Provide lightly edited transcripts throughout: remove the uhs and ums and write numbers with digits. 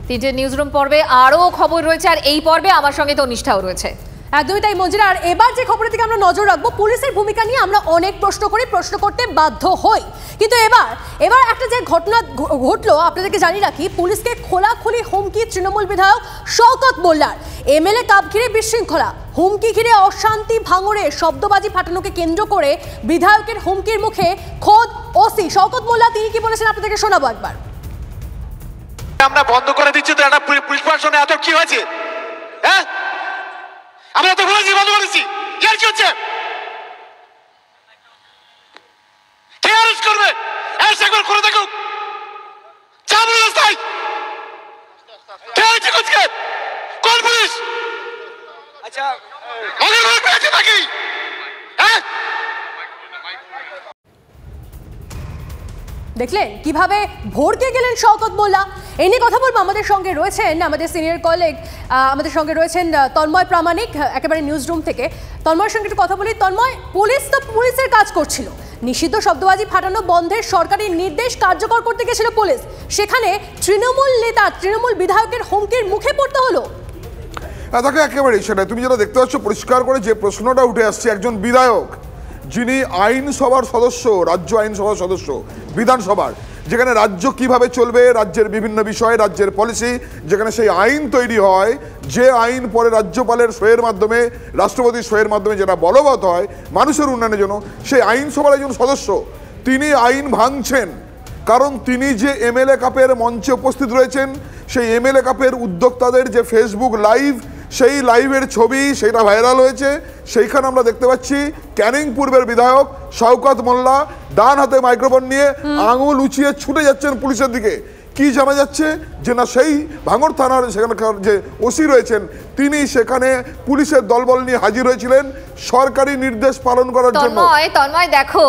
তিনটে নিউজরুম পর্বে আরও খবর রয়েছে, আর এই পর্বে আমার সঙ্গে তনিষ্ঠাও রয়েছে। একদমই তাই মঞ্জিরা। আর এবার যে খবরের দিকে আমরা নজর রাখবো, পুলিশের ভূমিকা নিয়ে আমরা অনেক প্রশ্ন করতে বাধ্য হই, কিন্তু এবার একটা যে ঘটনা ঘটলো আপনাদেরকে জানিয়ে রাখি। পুলিশকে খোলাখুলি হুমকি তৃণমূল বিধায়ক শওকত মোল্লার। এমএলএ কাপ ঘিরে বিশৃঙ্খলা, হুমকি ঘিরে অশান্তি ভাঙড়ে শব্দবাজি ফাটানোকে কেন্দ্র করে বিধায়কের হুমকির মুখে খোদ ওসি শওকত মোল্লা। তিনি কি বলেছেন আপনাদেরকে শোনাবো একবার। আমরা বন্ধ করে দিচ্ছি তো একটা পুলিশ প্রশাসনে এত কি হয়েছে? হ্যাঁ, আমরা তো বলেছি বন্ধ করেছি, এর কি হচ্ছে? কে অ্যারেস্ট করবে? অ্যারেস্ট একবার করে দেখুক। চাপ রাস্তায় কে আছে? কোচকে কোন পুলিশ? আচ্ছা আমাদের লোক পেয়েছে নাকি? হ্যাঁ, দেখলেন কিভাবে ভড়কে গেলেন শওকত মোল্লা। এই নিয়ে কথা বলবো। আমাদের সঙ্গে রয়েছেন আমাদের সিনিয়র কলিগ, আমাদের সঙ্গে রয়েছেন তন্ময় প্রামাণিক একেবারে নিউজ রুম থেকে। তন্ময়ের সঙ্গে একটু কথা বলি। তন্ময়, পুলিশ তো পুলিশের কাজ করছিল, নিষিদ্ধ শব্দবাজি ফাটানো বন্ধের সরকারি নির্দেশ কার্যকর করতে গেছিল পুলিশ, সেখানে তৃণমূল নেতা তৃণমূল বিধায়কের হুমকির মুখে পড়তে হলো। দেখো একেবারেই সেটা তুমি যেটা দেখতে পাচ্ছ পরিষ্কার করে যে প্রশ্নটা উঠে আসছে, একজন বিধায়ক যিনি আইনসভার সদস্য, রাজ্য আইনসভার সদস্য, বিধানসভার, যেখানে রাজ্য কিভাবে চলবে, রাজ্যের বিভিন্ন বিষয়ে রাজ্যের পলিসি, যেখানে সেই আইন তৈরি হয়, যে আইন পরে রাজ্যপালের সইয়ের মাধ্যমে, রাষ্ট্রপতির সইয়ের মাধ্যমে যেটা বলবৎ হয় মানুষের উন্নয়নের জন্য, সেই আইনসভার একজন সদস্য তিনি আইন ভাঙছেন। কারণ তিনি যে এমএলএ কাপের মঞ্চে উপস্থিত রয়েছেন, সেই এমএলএ কাপের উদ্যোক্তাদের যে ফেসবুক লাইভ, সেই লাইভের ছবি সেটা ভাইরাল হয়েছে। সেইখানে আমরা দেখতে পাচ্ছি ক্যানিং পূর্বের বিধায়ক শওকত মোল্লা ডান হাতে মাইক্রোফোন নিয়ে আঙুল উঁচিয়ে ছুটে যাচ্ছেন পুলিশের দিকে। কি জানা যাচ্ছে যে না, সেই ভাঙড় থানার সেখানকার যে ওসি রয়েছেন তিনি সেখানে পুলিশের দলবল নিয়ে হাজির হয়েছিলেন সরকারি নির্দেশ পালন করার জন্য। তন্ময় দেখো,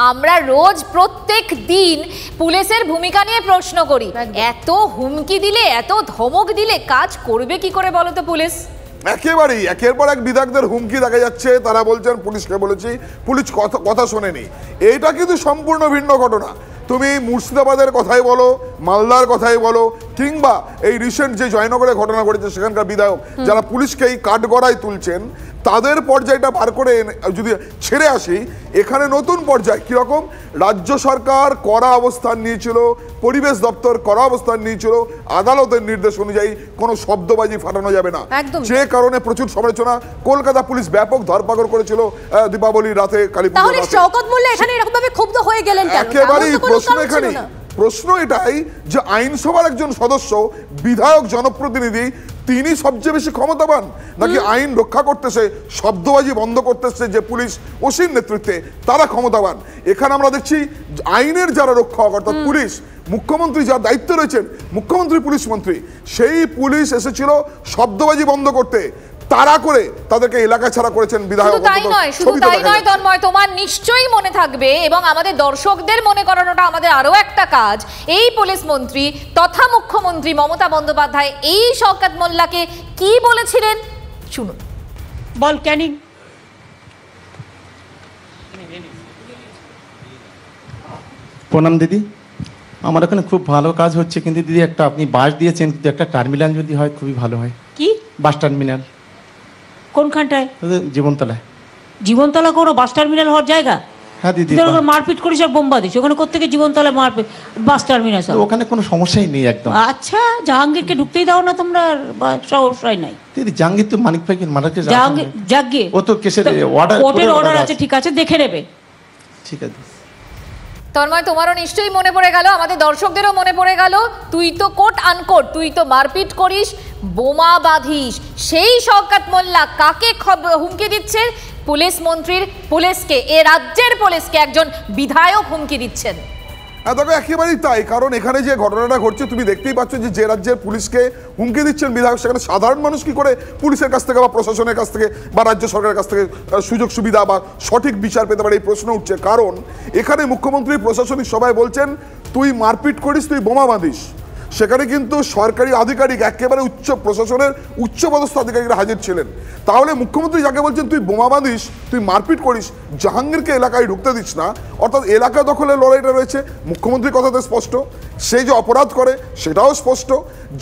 আমরা রোজ প্রত্যেক দিন পুলিশের ভূমিকা নিয়ে প্রশ্ন করি, এত হুমকি দিলে, এত ধমক দিলে কাজ করবে কি করে বলো তো পুলিশ? একেবারেই একের পর এক বিধায়কদের হুমকি দেখা যাচ্ছে। তারা বলছেন পুলিশকে বলেছি, পুলিশ কথা শোনেনি। এইটা কিন্তু সম্পূর্ণ ভিন্ন ঘটনা। তুমি মুর্শিদাবাদের কথাই বলো, মালদার কথাই বলো, কিংবা এই রিসেন্ট যে জয়নগরে ঘটনা ঘটেছে সেখানকার বিধায়ক যারা পুলিশকে এই কাঠগড়ায় তুলছেন, তাদের পর্যায়টা পার করে যদি ছেড়ে আসি, এখানে নতুন পর্যায় কীরকম, রাজ্য সরকার কড়া অবস্থান নিয়েছিল, পরিবেশ দপ্তর কড়া অবস্থান নিয়েছিল, আদালতের নির্দেশ অনুযায়ী কোনো শব্দবাজি ফাটানো যাবে না, যে কারণে প্রচুর সমালোচনা। কলকাতা পুলিশ ব্যাপক ধরপাকড় করেছিল দীপাবলির রাতে, কালীপুজোর রাতে। শওকত মোল্লা এখানে এরকম ভাবে ক্ষুব্ধ হয়ে গেলেন কেন? একেবারেই প্রশ্ন এটাই যে আইনসভার একজন সদস্য, বিধায়ক, জনপ্রতিনিধি, তিনি সবচেয়ে বেশি ক্ষমতাবান নাকি আইন রক্ষা করতেছে, শব্দবাজি বন্ধ করতেছে যে পুলিশ ওসির নেতৃত্বে তারা ক্ষমতাবান? এখানে আমরা দেখছি আইনের যারা রক্ষাকর্তা পুলিশ, মুখ্যমন্ত্রী যার দায়িত্ব রয়েছেন, মুখ্যমন্ত্রী পুলিশ মন্ত্রী, সেই পুলিশ এসেছিল শব্দবাজি বন্ধ করতে, তারা করে তাদেরকে এলাকা ছাড়া করেছেন বিধায়ক। শুধু তাই নয় তন্ময়, তোমার নিশ্চয়ই মনে থাকবে এবং আমাদের দর্শকদের মনে করানোটা আমাদের আরো একটা কাজ, এই পুলিশ মন্ত্রী তথা মুখ্যমন্ত্রী মমতা বন্দ্যোপাধ্যায় এই শওকত মোল্লাকে কি বলেছিলেন শুনুন। বল ক্যানিং। প্রণাম দিদি, আমার এখানে খুব ভালো কাজ হচ্ছে, কিন্তু দিদি একটা আপনি বাস দিয়েছেন, কিন্তু একটা টার্মিনাল যদি হয় খুবই ভালো হয়। কি বাস টার্মিনাল? কোনখানটায়? জীবনতলায়। জীবনতলা কোনো বাস টার্মিনাল হওয়ার জায়গা? হ্যাঁ দিদি। মারপিট করিস আর বোম্বা দিস, ওখানে কোথেকে জীবনতলা মারপিট বাস টার্মিনাল? ওখানে কোনো সমস্যাই নেই একদম। আচ্ছা, জাহাঙ্গীরকে ঢুকতেই দাও না তোমরা? সমস্যাই নাই দিদি। জাহাঙ্গীর তো মানিক ভাইকে মারাকে জাগিয়ে ও তো কেসের কোর্টের অর্ডার আছে, ঠিক আছে, দেখে নেবে। ঠিক আছে তন্ময়, তোমারও নিশ্চয়ই মনে পড়ে গেল, আমাদের দর্শকদেরও মনে পড়ে গেল, তুই তো কোট আনকোট, তুই তো মারপিট করিস, বোমা বাঁধিস, সেই শওকত মোল্লা কাকে হুমকি দিচ্ছে? পুলিশ মন্ত্রীর পুলিশকে, এ রাজ্যের পুলিশকে একজন বিধায়ক হুমকি দিচ্ছেন। দেখো একেবারেই তাই, কারণ এখানে যে ঘটনাটা ঘটছে তুমি দেখতেই পাচ্ছ যে রাজ্যের পুলিশকে হুমকি দিচ্ছেন বিধায়ক, সেখানে সাধারণ মানুষ কি করে পুলিশের কাছ থেকে বা প্রশাসনের কাছ থেকে বা রাজ্য সরকারের কাছ থেকে সুযোগ সুবিধা বা সঠিক বিচার পেতে পারে, এই প্রশ্ন উঠছে। কারণ এখানে মুখ্যমন্ত্রী প্রশাসনিক সভায় বলছেন তুই মারপিট করিস, তুই বোমা বাঁধিস, সেখানে কিন্তু সরকারি আধিকারিক একেবারে উচ্চ প্রশাসনের উচ্চপদস্থ আধিকারিকরা হাজির ছিলেন। তাহলে মুখ্যমন্ত্রী যাকে বলছেন তুই বোমা বাঁধিস, তুই মারপিট করিস, জাহাঙ্গীরকে এলাকায় ঢুকতে দিস না, অর্থাৎ এলাকা দখলের লড়াইটা রয়েছে, মুখ্যমন্ত্রীর কথাতে স্পষ্ট। সে যে অপরাধ করে সেটাও স্পষ্ট।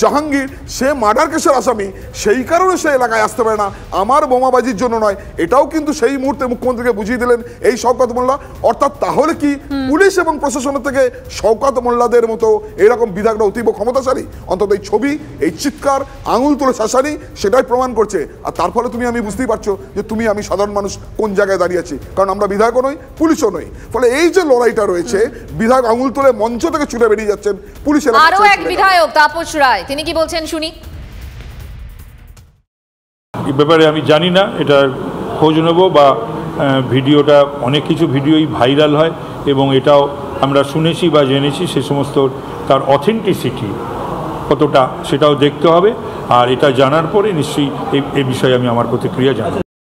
জাহাঙ্গীর সে মার্ডার কেসের আসামি, সেই কারণে সে এলাকায় আসতে পারে না, আমার বোমাবাজির জন্য নয়, এটাও কিন্তু সেই মুহূর্তে মুখ্যমন্ত্রীকে বুঝিয়ে দিলেন এই শওকত মোল্লা। অর্থাৎ তাহলে কি পুলিশ এবং প্রশাসনের থেকে শওকত মোল্লাদের মতো এরকম বিধায়করা অতীব ক্ষমতাশালী? অন্তত এই ছবি, এই চিৎকার, আঙুল তুলে শাসানি সেটাই প্রমাণ করছে। আর তার ফলে তুমি আমি বুঝতেই পারছো যে তুমি আমি সাধারণ মানুষ কোন জায়গায় দাঁড়িয়ে আছি, কারণ আমরা বিধায়কও নই, পুলিশও নই। ফলে এই যে লড়াইটা রয়েছে, বিধায়ক আঙুল তুলে মঞ্চ থেকে ছুটে বেরিয়ে যাচ্ছেন, পুলিশের আরো এক বিধায়ক তাপস রায়, তিনি কি বলছেন শুনি। এই ব্যাপারে আমি জানি না, এটার খোঁজ নেব, বা ভিডিওটা অনেক কিছু ভিডিওই ভাইরাল হয় এবং এটাও আমরা শুনেছি বা জেনেছি, সে সমস্ত তার অথেন্টিসিটি কতটা সেটাও দেখতে হবে। আর এটা জানার পরে নিশ্চয়ই এই বিষয়ে আমি আমার প্রতিক্রিয়া জানাবো।